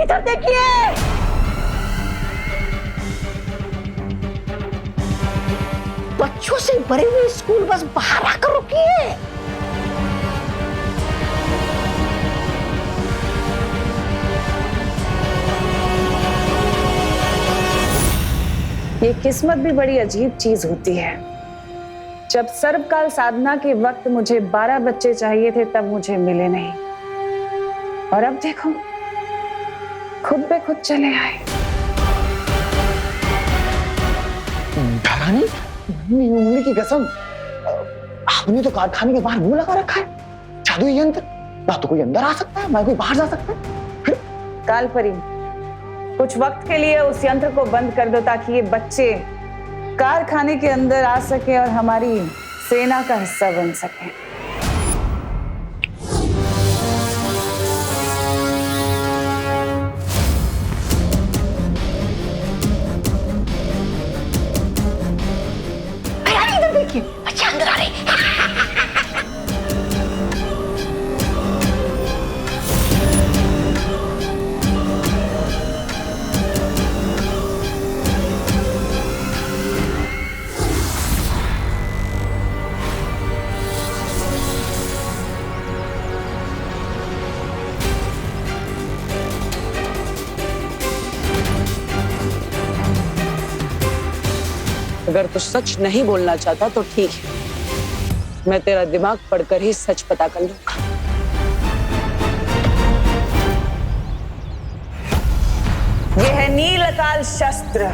इधर देखिए। बच्चों से भरी हुई स्कूल बस बाहर आकर रुकी है। ये किस्मत भी बड़ी अजीब चीज होती है। जब सर्वकाल साधना के वक्त मुझे 12 बच्चे चाहिए थे तब मुझे मिले नहीं, और अब देखो खुद पे खुद चले आए। रानी, उंगली की कसम, आपने तो कारखाने के बाहर मुंह लगा रखा है। जादुई यंत्र, ना तो कोई अंदर आ सकता है ना कोई बाहर जा सकता है। कालपरी, कुछ वक्त के लिए उस यंत्र को बंद कर दो ताकि ये बच्चे कारखाने के अंदर आ सके और हमारी सेना का हिस्सा बन सके। इधर देखिए, बच्चे अंदर आ रहे हैं। अगर तू सच नहीं बोलना चाहता तो ठीक है, मैं तेरा दिमाग पढ़कर ही सच पता कर लूंगा। यह है नील अकाल शस्त्र।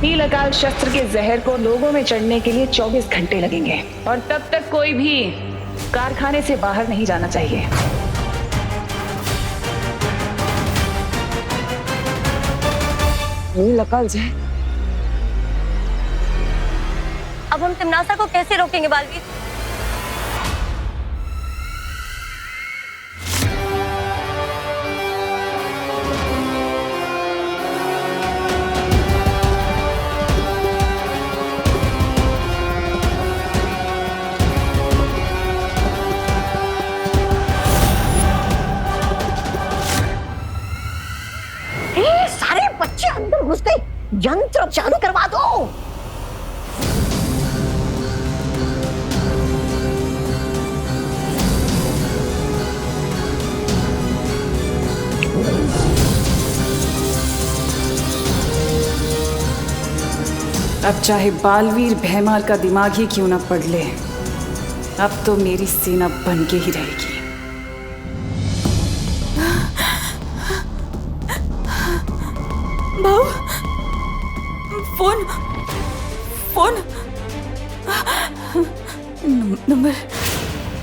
नील अकाल शस्त्र के जहर को लोगों में चढ़ने के लिए 24 घंटे लगेंगे, और तब तक कोई भी कारखाने से बाहर नहीं जाना चाहिए। नील अकाल जहर? अब हम तिमनासा को कैसे रोकेंगे बालवीर? सारे बच्चे अंदर घुस गए, यंत्र चालू करवा दो। अब चाहे बालवीर भैमार का दिमाग ही क्यों ना पड़ ले, अब तो मेरी सेना बन के ही रहेगी। भाऊ, फोन फोन नंबर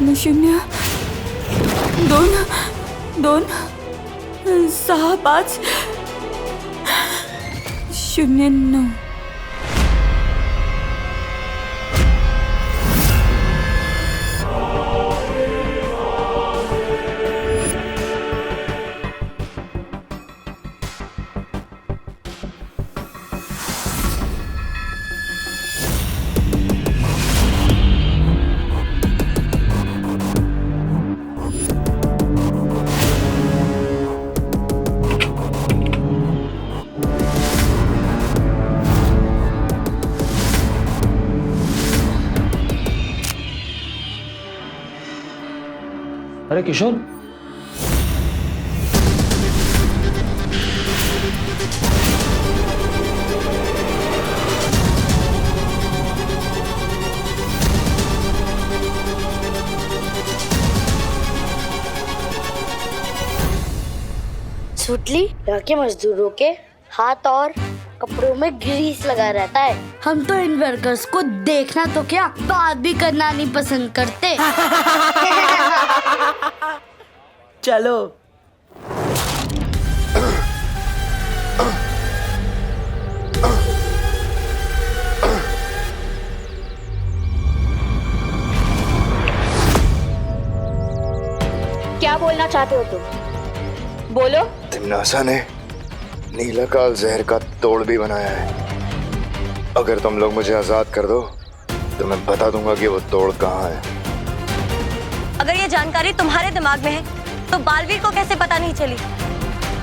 0-2-2-6-5-09। अरे किशोर, सुटली यहाँ के मजदूरों के हाथ और कपड़ों में ग्रीस लगा रहता है। हम तो इन वर्कर्स को देखना तो क्या, बात भी करना नहीं पसंद करते। चलो। क्या बोलना चाहते हो तुम? बोलो। तिमनासा ने नीलाकाल जहर का तोड़ भी बनाया है। अगर तुम लोग मुझे आजाद कर दो तो मैं बता दूंगा कि वो तोड़ कहाँ है। अगर ये जानकारी तुम्हारे दिमाग में है तो बालवीर को कैसे पता नहीं चली?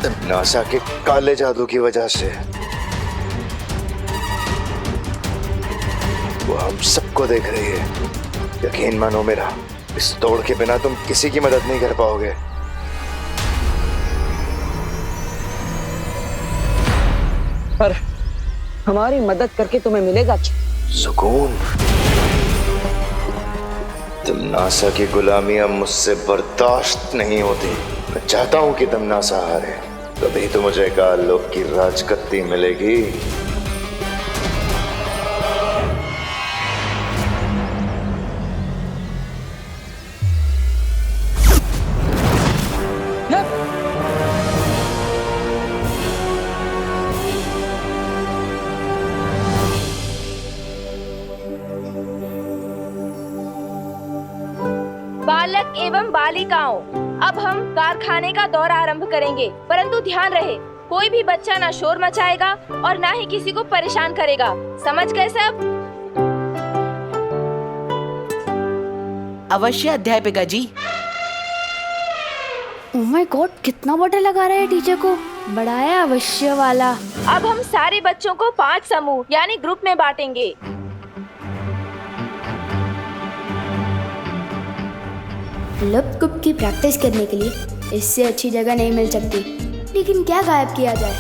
नासा के काले जादू की वजह से वो हम सबको देख रही है। यकीन मानो मेरा, इस तोड़ के बिना तुम किसी की मदद नहीं कर पाओगे। पर हमारी मदद करके तुम्हें मिलेगा क्या? सुकून। तुम नासा की गुलामी अब मुझसे बर्दाश्त नहीं होती। मैं चाहता हूं कि तुम नासा हारे, तभी तो मुझे काल लोक की राजगद्दी मिलेगी। बालक एवं बालिकाओं, अब हम कारखाने का दौरा आरंभ करेंगे, परंतु ध्यान रहे कोई भी बच्चा ना शोर मचाएगा और ना ही किसी को परेशान करेगा। समझ गए सब? अवश्य अध्यापिका जी। ओह माय गॉड, कितना बड़ा लगा रहा है टीचर को। बड़ा है अवश्य वाला। अब हम सारे बच्चों को 5 समूह यानी ग्रुप में बांटेंगे। लप कुप की प्रैक्टिस करने के लिए इससे अच्छी जगह नहीं मिल सकती। लेकिन क्या गायब किया जाए?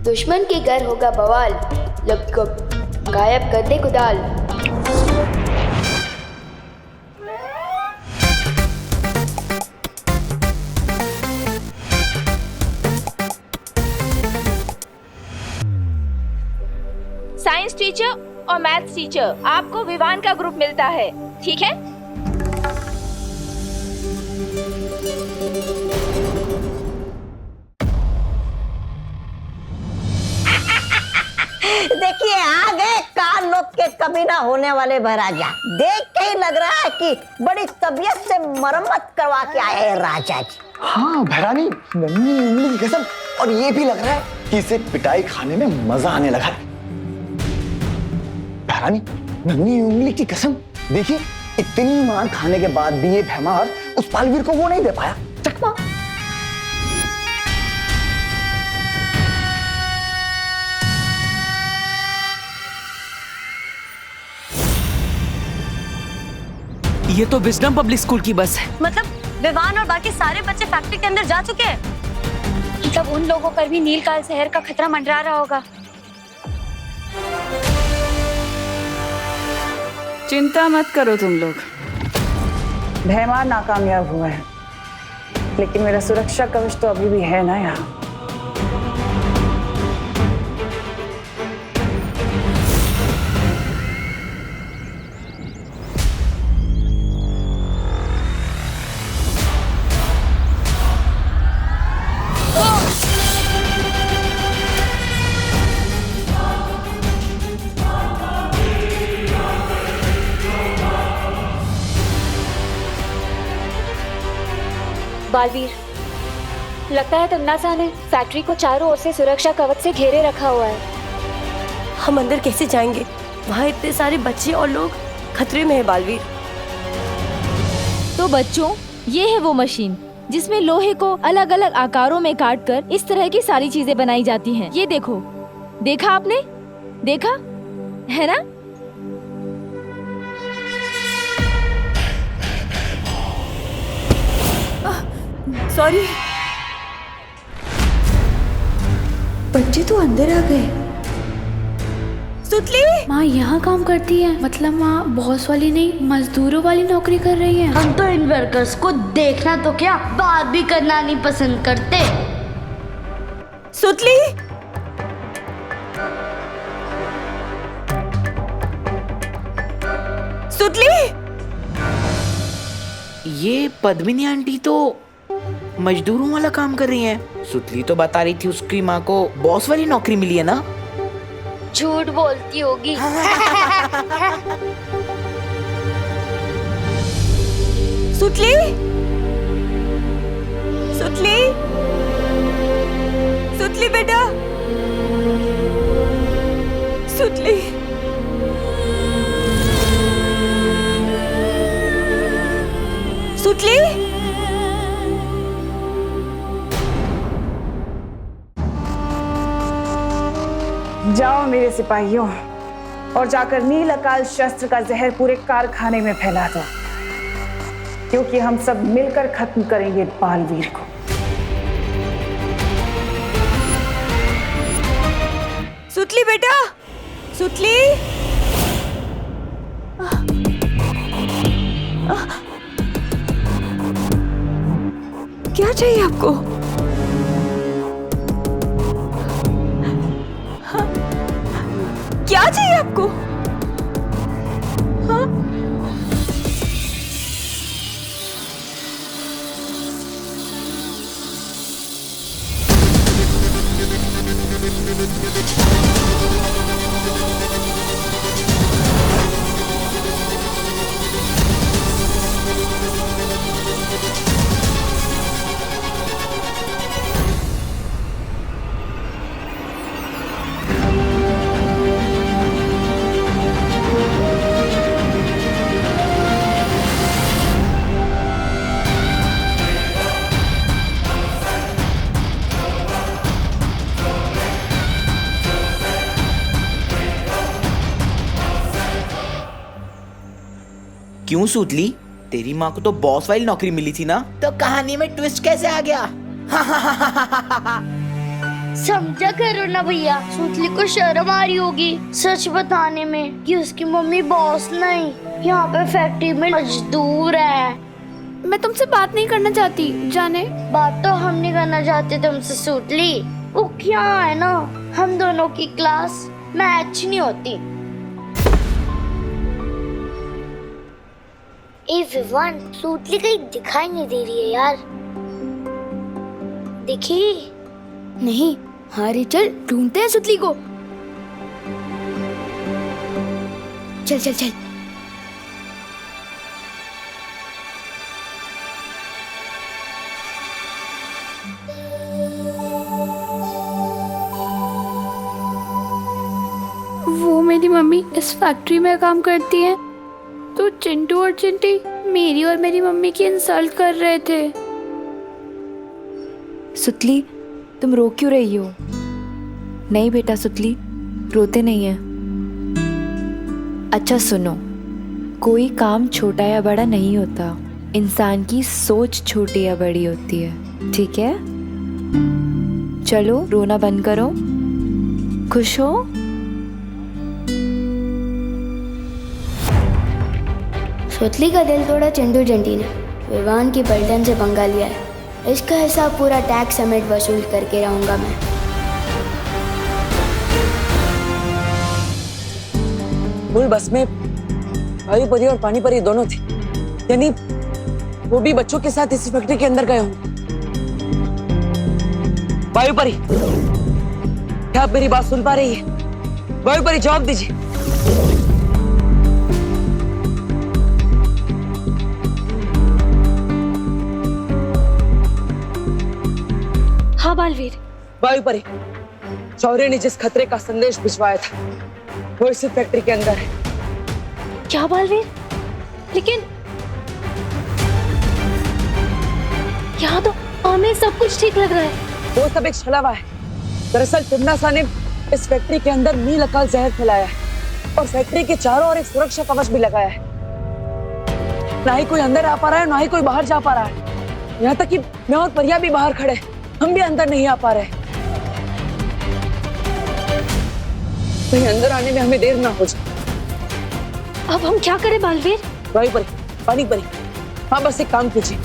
दुश्मन के घर होगा बवाल, लप कुप गायब कर दे कुदाल। साइंस टीचर और मैथ्स टीचर, आपको विवान का ग्रुप मिलता है, ठीक है? देखिए आ गए काल लोक के कभी ना होने वाले महाराजा। देख के ही लग रहा है कि बड़ी तबीयत से मरम्मत करवा के आए हैं राजा जी। हाँ भैरानी, नन्ही उंगली की कसम। और ये भी लग रहा है कि इसे पिटाई खाने में मजा आने लगा है। भैरानी, नन्ही उंगली की कसम, देखिए इतनी मार खाने के बाद भी ये भैमार उस पालवीर को वो नहीं दे पाया चकमा। ये तो विजडम पब्लिक स्कूल की बस है। मतलब विवान और बाकी सारे बच्चे फैक्ट्री के अंदर जा चुके हैं। मतलब उन लोगों पर भी नीलकाल जहर का खतरा मंडरा रहा होगा। चिंता मत करो तुम लोग, भैमार नाकामयाब हुआ है, लेकिन मेरा सुरक्षा कवच तो अभी भी है ना यहाँ। बालवीर, लगता है तमन्ना ने फैक्ट्री को चारों ओर से सुरक्षा कवच से घेरे रखा हुआ है। हम अंदर कैसे जाएंगे? वहाँ इतने सारे बच्चे और लोग खतरे में है बालवीर। तो बच्चों, ये है वो मशीन जिसमें लोहे को अलग अलग आकारों में काटकर इस तरह की सारी चीजें बनाई जाती हैं। ये देखो, देखा आपने? देखा है ना? सॉरी। बच्चे तो अंदर आ गए। सुतली, माँ यहाँ काम करती है, मतलब माँ बॉस वाली नहीं मजदूरों वाली नौकरी कर रही है। हम तो इन वर्कर्स को देखना तो क्या, बात भी करना नहीं पसंद करते। सुतली, सुतली। ये पद्मिनी आंटी तो मजदूरों वाला काम कर रही हैं। सुतली तो बता रही थी उसकी माँ को बॉस वाली नौकरी मिली है ना। झूठ बोलती होगी। सुतली, सुतली, सुतली बेटा, सुतली। सुतली, जाओ मेरे सिपाहियों और जाकर नील अकाल शस्त्र का जहर पूरे कारखाने में फैला दो, क्योंकि हम सब मिलकर खत्म करेंगे बालवीर को। सुतली बेटा, सुतली। क्या चाहिए आपको? क्या चाहिए आपको? हाँ? क्यों सुतली? तेरी माँ को तो बॉस वाली नौकरी मिली थी ना, तो कहानी में ट्विस्ट कैसे आ गया? समझा करो ना भैया, सुतली को शर्म आ रही होगी सच बताने में कि उसकी मम्मी बॉस नहीं, यहाँ पे फैक्ट्री में मजदूर है। मैं तुमसे बात नहीं करना चाहती, जाने। बात तो हम नहीं करना चाहते तुमसे सुतली, वो क्या है ना, हम दोनों की क्लास मैच नहीं होती। ए विवान, सुतली कहीं दिखाई नहीं दे रही है यार। देखी नहीं, हाँ चल ढूंढते हैं सुतली को। चल चल चल। वो मेरी मम्मी इस फैक्ट्री में काम करती है, तो चिंटू और चिंटी मेरी और मेरी मम्मी की इंसल्ट कर रहे थे। सुतली, तुम रो क्यों रही हो? नहीं बेटा सुतली, रोते नहीं है। अच्छा सुनो, कोई काम छोटा या बड़ा नहीं होता, इंसान की सोच छोटी या बड़ी होती है, ठीक है? चलो रोना बंद करो, खुश हो? सुतली का दिल तोड़ा चिंटू चिंटी ने, विवान की पलटन से पंगा लिया है। इसका हिसाब पूरा टैक्स समेत वसूल करके रहूंगा मैं। मूल बस में भाई परी और पानी परी दोनों थे, यानी वो भी बच्चों के साथ इसी फैक्ट्री के अंदर गए होंगे। वायु परी, क्या आप मेरी बात सुन पा रही है? वायु परी जवाब दीजिए। हाँ बालवीर। वायु परी, शौर्य ने जिस खतरे का संदेश भिजवाया था वो इसी फैक्ट्री के अंदर है। क्या बालवीर? लेकिन यहाँ तो हमें सब कुछ ठीक लग रहा है। वो सब एक छलावा है। दरअसल तिम्नासा ने इस फैक्ट्री के अंदर नील अकाल जहर फैलाया है और फैक्ट्री के चारों ओर एक सुरक्षा कवच भी लगाया है। ना ही कोई अंदर आ पा रहा है, ना ही कोई बाहर जा पा रहा है। यहाँ तक कि मैं और परिया भी बाहर खड़े, हम भी अंदर नहीं आ पा रहे। कहीं अंदर आने में हमें देर ना हो जाए। अब हम क्या करें बालवीर? वायु परी, पानी परी, हाँ बस एक काम कीजिए,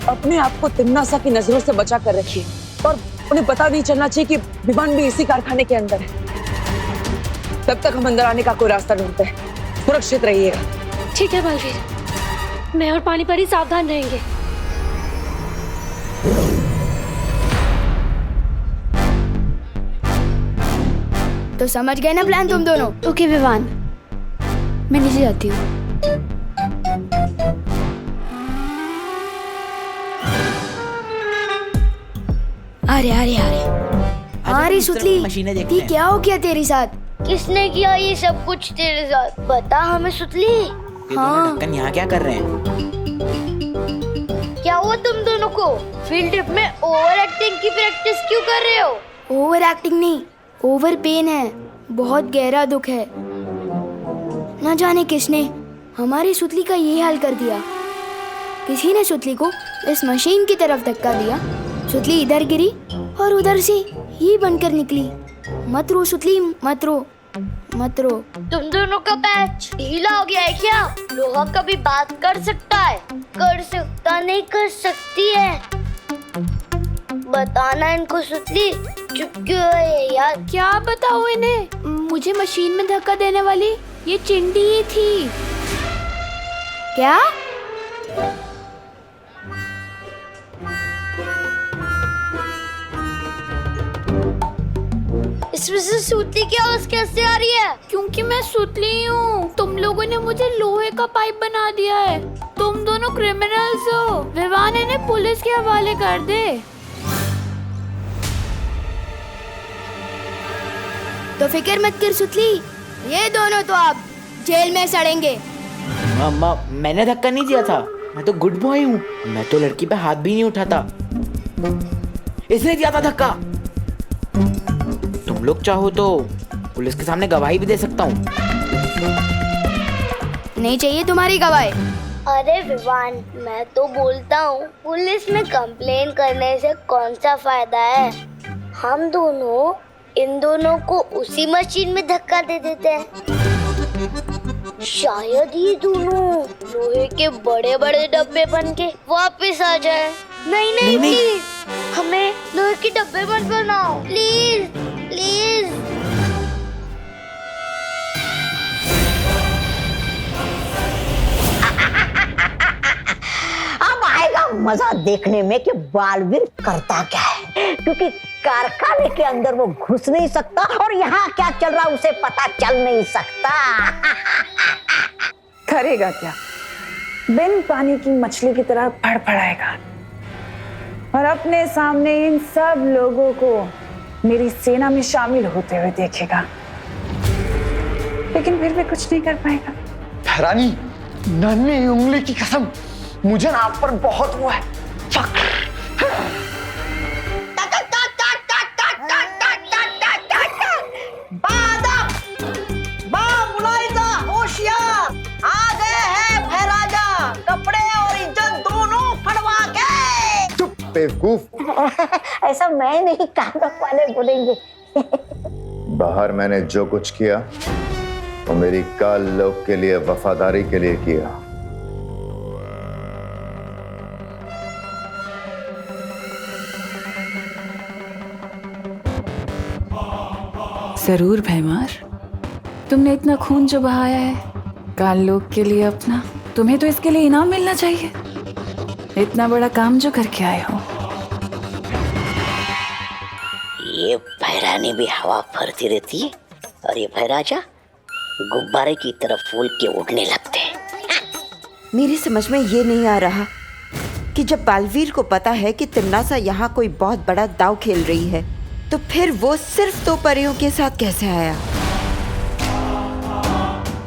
अपने आप को तिम्नासा की नजरों से बचा कर रखिए और उन्हें पता नहीं चलना चाहिए कि विमान भी इसी कारखाने के अंदर है। तब तक हम अंदर आने का कोई रास्ता ढूंढते हैं। सुरक्षित रहिएगा। ठीक है बालवीर, मैं और पानी परी सावधान रहेंगे। तो समझ गए ना प्लान तुम दोनों? ओके विवान, मैं नीचे जाती हूँ। अरे सुतली, ये क्या हो गया तेरे साथ? किसने किया ये सब कुछ तेरे साथ? बता हमें सुतली। हाँ। ढक्कन यहाँ क्या कर रहे हैं? तुम दोनों को? फील्ड ट्रिप में ओवर एक्टिंग की प्रैक्टिस क्यों कर रहे हो? ओवर एक्टिंग नहीं, ओवर पेन है। बहुत गहरा दुख है। न जाने किसने हमारी सुतली का ये हाल कर दिया। किसी ने सुतली को इस मशीन की तरफ धक्का दिया। सुतली इधर गिरी और उधर से ही बनकर निकली। मत रो सुतली, मत रो, मत रो। तुम दोनों का पैच ढीला हो गया है क्या? लोहा कभी बात कर सकता है? कर सकता नहीं, कर सकती है। बताना इनको सुतली, चुप क्यों है यार? क्या बताओ इन्हें? मुझे मशीन में धक्का देने वाली ये चिंटी ही थी। क्या? इसमें से सुतली की आवाज कैसे आ रही है? क्योंकि मैं सुतली हूँ। तुम लोगों ने मुझे लोहे का पाइप बना दिया है। तुम दोनों क्रिमिनल्स हो। विवान इन्हें पुलिस के हवाले कर दे। तो फिक्र मत कर सुतली, ये दोनों तो आप जेल में सड़ेंगे। मामा, मैंने धक्का नहीं दिया था। मैं तो गुड बॉय हूँ। मैं तो लड़की पे हाथ भी नहीं उठाता। इसने दिया था धक्का। तुम लोग चाहो तो पुलिस के सामने गवाही भी दे सकता हूँ। नहीं चाहिए तुम्हारी गवाही। अरे विवान, मैं तो बोलता हूँ पुलिस में कंप्लेन करने से कौन सा फायदा है? हम दोनों इन दोनों को उसी मशीन में धक्का दे देते हैं। शायद ये दोनों लोहे के बड़े बड़े डब्बे बन के वापस आ जाए। नहीं नहीं प्लीज, हमें लोहे के डब्बे मत बनाओ प्लीज, प्लीज। अब आएगा मजा देखने में कि बालवीर करता क्या है, क्योंकि कारखाने के अंदर वो घुस नहीं सकता और यहाँ क्या चल रहा उसे पता चल नहीं सकता। करेगा क्या? बिन पानी की मछली की तरह फड़फड़ाएगा और अपने सामने इन सब लोगों को मेरी सेना में शामिल होते हुए देखेगा, लेकिन फिर भी कुछ नहीं कर पाएगा। रानी, नन्ही उंगली की कसम, मुझे ना आप पर बहुत वो है फक्र। बेवकूफ। ऐसा मैं नहीं, कानून वाले बोलेंगे। बाहर मैंने जो कुछ किया वो मेरी काल लोग के लिए, वफादारी के लिए किया। जरूर भैमार, तुमने इतना खून जो बहाया है काल लोग के लिए अपना, तुम्हें तो इसके लिए इनाम मिलना चाहिए। इतना बड़ा काम जो करके आए हो। ये भैरानी भी हवा भरती रहती है और ये भैराजा गुब्बारे की तरफ फूल के उड़ने लगते हैं। मेरी समझ में ये नहीं आ रहा कि जब बालवीर को पता है कि तिम्नासा यहाँ कोई बहुत बड़ा दांव खेल रही है, तो फिर वो सिर्फ 2 परियों के साथ कैसे आया?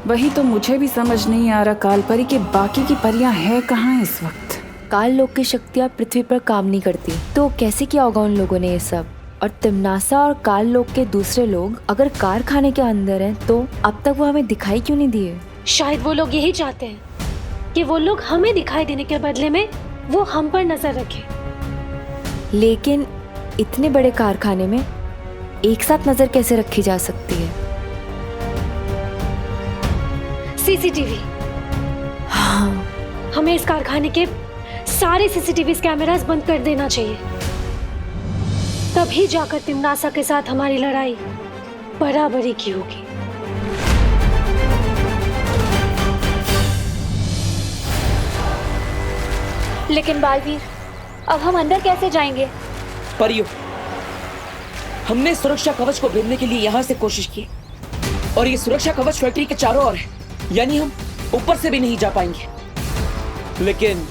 वही तो मुझे भी समझ नहीं आ रहा काल परी के बाकी की परियां हैं कहाँ इस वक्त। काल लोग की शक्तियाँ पृथ्वी पर काम नहीं करती, तो कैसे किया होगा उन लोगों ने ये सब? और तिम्नासा और काल लोग के दूसरे लोग अगर कारखाने के अंदर हैं, तो अब तक वो हमें दिखाई क्यों नहीं दिए? शायद वो लोग यही चाहते हैं कि वो लोग हमें दिखाई देने के बदले में वो हम पर नजर रखें। लेकिन इतने बड़े कारखाने में एक साथ नजर कैसे रखी जा सकती है? सीसीटीवी। हाँ, हमें इस कारखाने के सारे सीसीटीवी कैमरास बंद कर देना चाहिए। तभी जाकर तिम्नासा के साथ हमारी लड़ाई बराबरी की होगी। लेकिन बालवीर, अब हम अंदर कैसे जाएंगे? परियो, हमने सुरक्षा कवच को भेदने के लिए यहाँ से कोशिश की और ये सुरक्षा कवच फैक्ट्री के चारों ओर है, यानी हम ऊपर से भी नहीं जा पाएंगे। लेकिन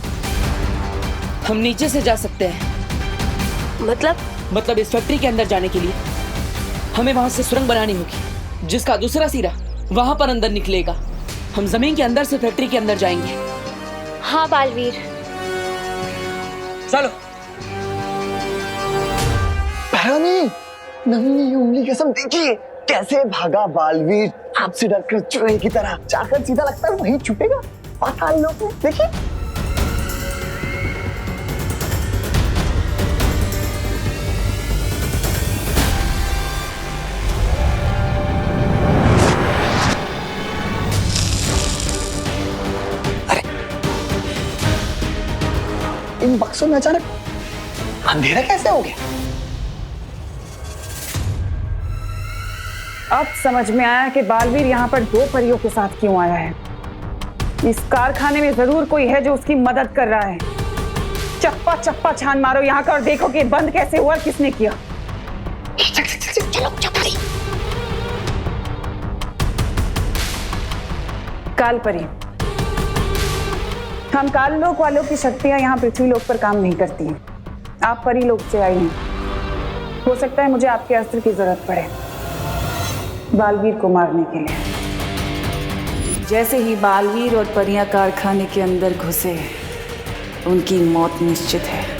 हम नीचे से जा सकते हैं। मतलब इस फैक्ट्री के अंदर जाने के लिए हमें वहां से सुरंग बनानी होगी, जिसका दूसरा सिरा वहां पर अंदर निकलेगा। हम जमीन के अंदर से फैक्ट्री के अंदर जाएंगे। हाँ बालवीर, चलो। भैरानी, नन्ही उंगली कसम देखिए कैसे भागा बालवीर, आपसे डरकर चूहे की तरह जाकर सीधा लगता है वहीं छुपेगा पाताल लोक में। देखिए इन बक्सों में अचानक अंधेरा कैसे हो गया? अब समझ में आया कि बालवीर यहाँ पर 2 परियों के साथ क्यों आया है। इस कारखाने में जरूर कोई है जो उसकी मदद कर रहा है। चप्पा चप्पा छान मारो यहाँ का और देखो कि बंद कैसे हुआ, किसने किया। चलो चपारी। काल परी, हम काल लोक वालों की शक्तियां यहाँ पृथ्वी लोक पर काम नहीं करती हैं। आप परी लोक से आई हैं। हो सकता है मुझे आपके अस्त्र की जरूरत पड़े बालवीर को मारने के लिए। जैसे ही बालवीर और परियां कारखाने के अंदर घुसे, उनकी मौत निश्चित है।